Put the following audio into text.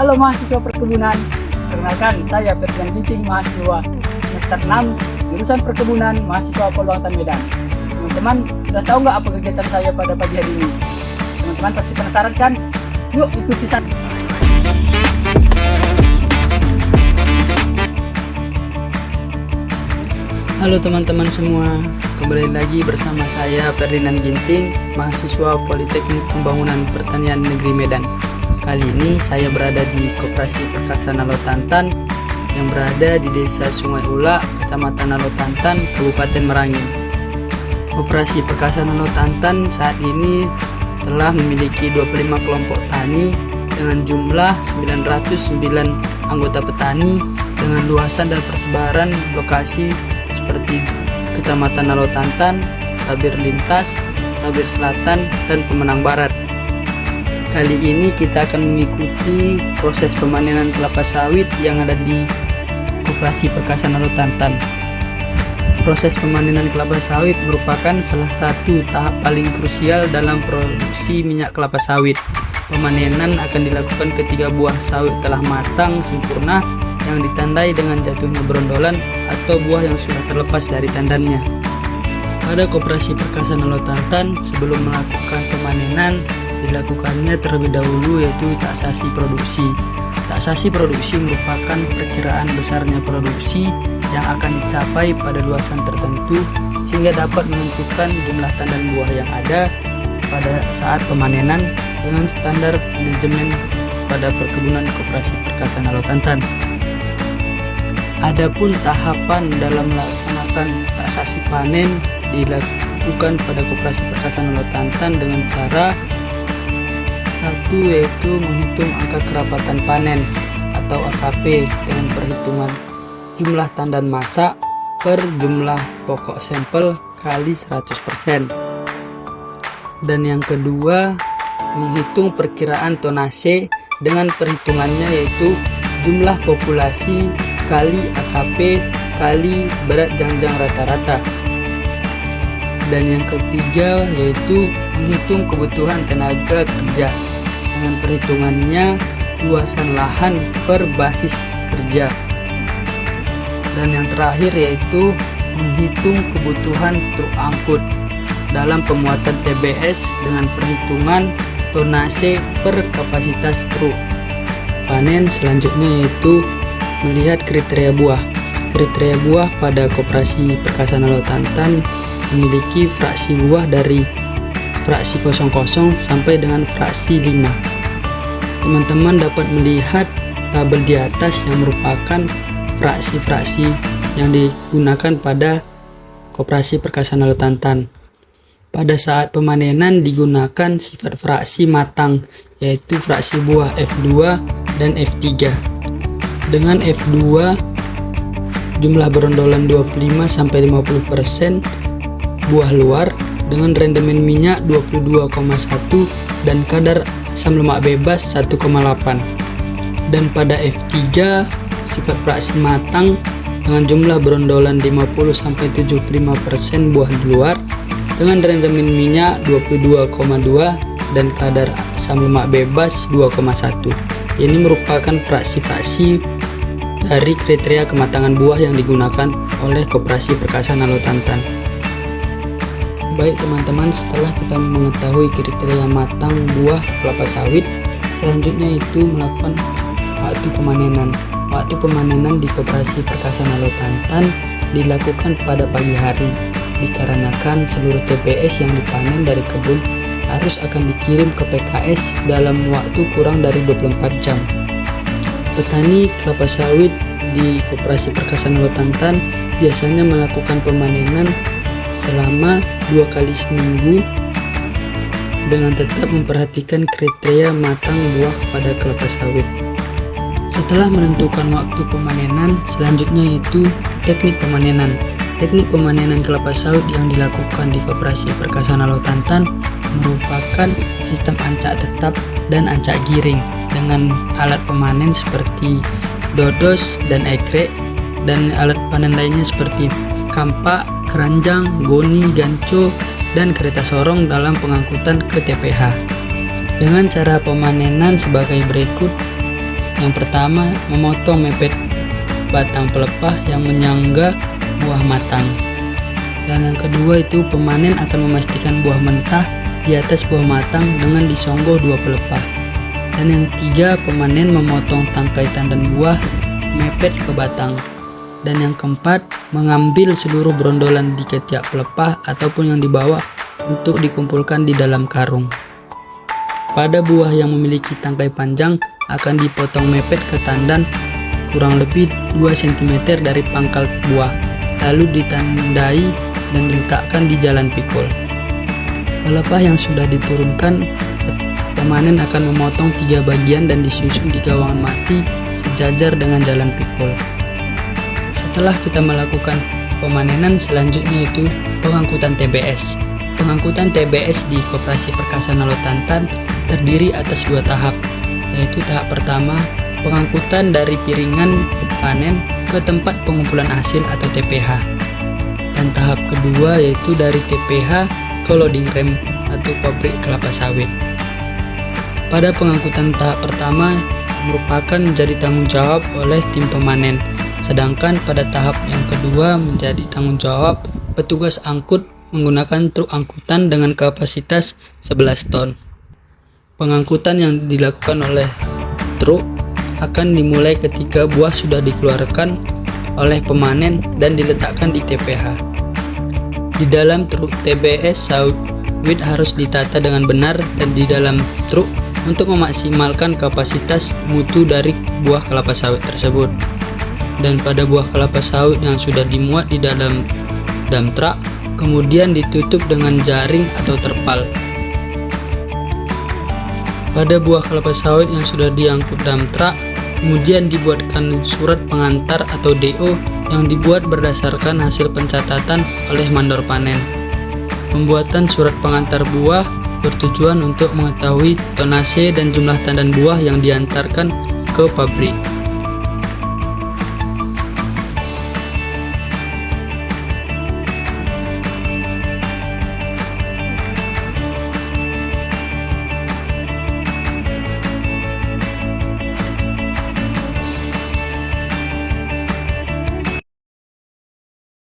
Halo mahasiswa perkebunan, perkenalkan saya Ferdinand Ginting, mahasiswa semester 6 jurusan perkebunan, mahasiswa Poluangtan Medan. Teman-teman sudah tahu nggak apa kegiatan saya pada pagi hari ini? Teman-teman pasti penasaran kan? Yuk ikuti saya. Halo teman-teman semua, kembali lagi bersama saya Ferdinand Ginting, mahasiswa Politeknik Pembangunan Pertanian Negeri Medan. Kali ini saya berada di Koperasi Perkasa Nalotantan yang berada di Desa Sungai Ula, Kecamatan Nalotantan, Kabupaten Merangin. Koperasi Perkasa Nalotantan saat ini telah memiliki 25 kelompok tani dengan jumlah 909 anggota petani dengan luasan dan persebaran lokasi seperti Kecamatan Nalotantan, Tabir Lintas, Tabir Selatan, dan Pemenang Barat. Kali ini kita akan mengikuti proses pemanenan kelapa sawit yang ada di Koperasi Perkasa Nalotantan. Proses pemanenan kelapa sawit merupakan salah satu tahap paling krusial dalam produksi minyak kelapa sawit. Pemanenan akan dilakukan ketika buah sawit telah matang sempurna yang ditandai dengan jatuhnya berondolan atau buah yang sudah terlepas dari tandannya. Pada Koperasi Perkasa Nalotantan, sebelum melakukan pemanenan, dilakukannya terlebih dahulu yaitu taksasi produksi. Taksasi produksi merupakan perkiraan besarnya produksi yang akan dicapai pada luasan tertentu sehingga dapat menentukan jumlah tandan buah yang ada pada saat pemanenan dengan standar manajemen pada perkebunan Koperasi Perkasa Nalotantan. Adapun tahapan dalam melaksanakan taksasi panen dilakukan pada Koperasi Perkasa Nalotantan dengan cara satu, yaitu menghitung angka kerapatan panen atau AKP dengan perhitungan jumlah tandan masak per jumlah pokok sampel kali 100%. Dan yang kedua, menghitung perkiraan tonase dengan perhitungannya yaitu jumlah populasi kali AKP kali berat janjang rata-rata. Dan yang ketiga yaitu menghitung kebutuhan tenaga kerja dengan perhitungannya luasan lahan per basis kerja. Dan yang terakhir yaitu menghitung kebutuhan truk angkut dalam pemuatan TBS dengan perhitungan tonase per kapasitas truk. Panen selanjutnya yaitu melihat kriteria buah. Kriteria buah pada Koperasi Perkasa Nalotantan memiliki fraksi buah dari fraksi 00 sampai dengan fraksi 5. Teman-teman dapat melihat tabel di atas yang merupakan fraksi-fraksi yang digunakan pada Koperasi Perkasa Nalotantan. Pada saat pemanenan digunakan sifat fraksi matang, yaitu fraksi buah F2 dan F3. Dengan F2 jumlah berondolan 25-50% buah luar dengan rendemen minyak 22,1 dan kadar asam lemak bebas 1,8. Dan pada F3 sifat fraksi matang dengan jumlah berondolan 50-75% buah luar dengan rendemen minyak 22,2 dan kadar asam lemak bebas 2,1. Ini merupakan fraksi-fraksi dari kriteria kematangan buah yang digunakan oleh Koperasi Perkasa Nalotantan. Baik teman-teman, setelah kita mengetahui kriteria matang buah kelapa sawit, selanjutnya itu melakukan waktu pemanenan. Waktu pemanenan di Koperasi Perkasa Nalotantan dilakukan pada pagi hari, dikarenakan seluruh TBS yang dipanen dari kebun harus akan dikirim ke PKS dalam waktu kurang dari 24 jam. Petani kelapa sawit di Koperasi Perkasa Nalotantan biasanya melakukan pemanenan selama 2 kali seminggu dengan tetap memperhatikan kriteria matang buah pada kelapa sawit. Setelah menentukan waktu pemanenan, selanjutnya yaitu teknik pemanenan. Teknik pemanenan kelapa sawit yang dilakukan di Koperasi Perkasa Nalotantan merupakan sistem ancak tetap dan ancak giring dengan alat pemanen seperti dodos dan egrek, dan alat panen lainnya seperti kampak, keranjang, goni, ganco, dan kereta sorong dalam pengangkutan ke TPH. Dengan cara pemanenan sebagai berikut. Yang pertama, memotong mepet batang pelepah yang menyangga buah matang. Dan yang kedua itu pemanen akan memastikan buah mentah di atas buah matang dengan disonggoh 2 pelepah. Dan yang ketiga, pemanen memotong tangkai tandan buah mepet ke batang. Dan yang keempat, mengambil seluruh brondolan di ketiak pelepah ataupun yang dibawa untuk dikumpulkan di dalam karung. Pada buah yang memiliki tangkai panjang akan dipotong mepet ke tandan kurang lebih 2 cm dari pangkal buah, lalu ditandai dan diletakkan di jalan pikul. Pelepah yang sudah diturunkan, pemanen akan memotong 3 bagian dan disusun di gawangan mati sejajar dengan jalan pikul. Setelah kita melakukan pemanenan, selanjutnya itu pengangkutan TBS. Pengangkutan TBS di Koperasi Perkasa Nalotantan terdiri atas 2 tahap, yaitu tahap pertama, pengangkutan dari piringan panen ke tempat pengumpulan hasil atau TPH. Dan tahap kedua yaitu dari TPH ke loading rem atau pabrik kelapa sawit. Pada pengangkutan tahap pertama merupakan menjadi tanggung jawab oleh tim pemanen, sedangkan pada tahap yang kedua menjadi tanggung jawab petugas angkut menggunakan truk angkutan dengan kapasitas 11 ton. Pengangkutan yang dilakukan oleh truk akan dimulai ketika buah sudah dikeluarkan oleh pemanen dan diletakkan di TPH. Di dalam truk TBS sawit harus ditata dengan benar dan di dalam truk untuk memaksimalkan kapasitas mutu dari buah kelapa sawit tersebut. Dan pada buah kelapa sawit yang sudah dimuat di dalam dump truck, kemudian ditutup dengan jaring atau terpal. Pada buah kelapa sawit yang sudah diangkut dump truck, kemudian dibuatkan surat pengantar atau DO yang dibuat berdasarkan hasil pencatatan oleh mandor panen. Pembuatan surat pengantar buah bertujuan untuk mengetahui tonase dan jumlah tandan buah yang diantarkan ke pabrik.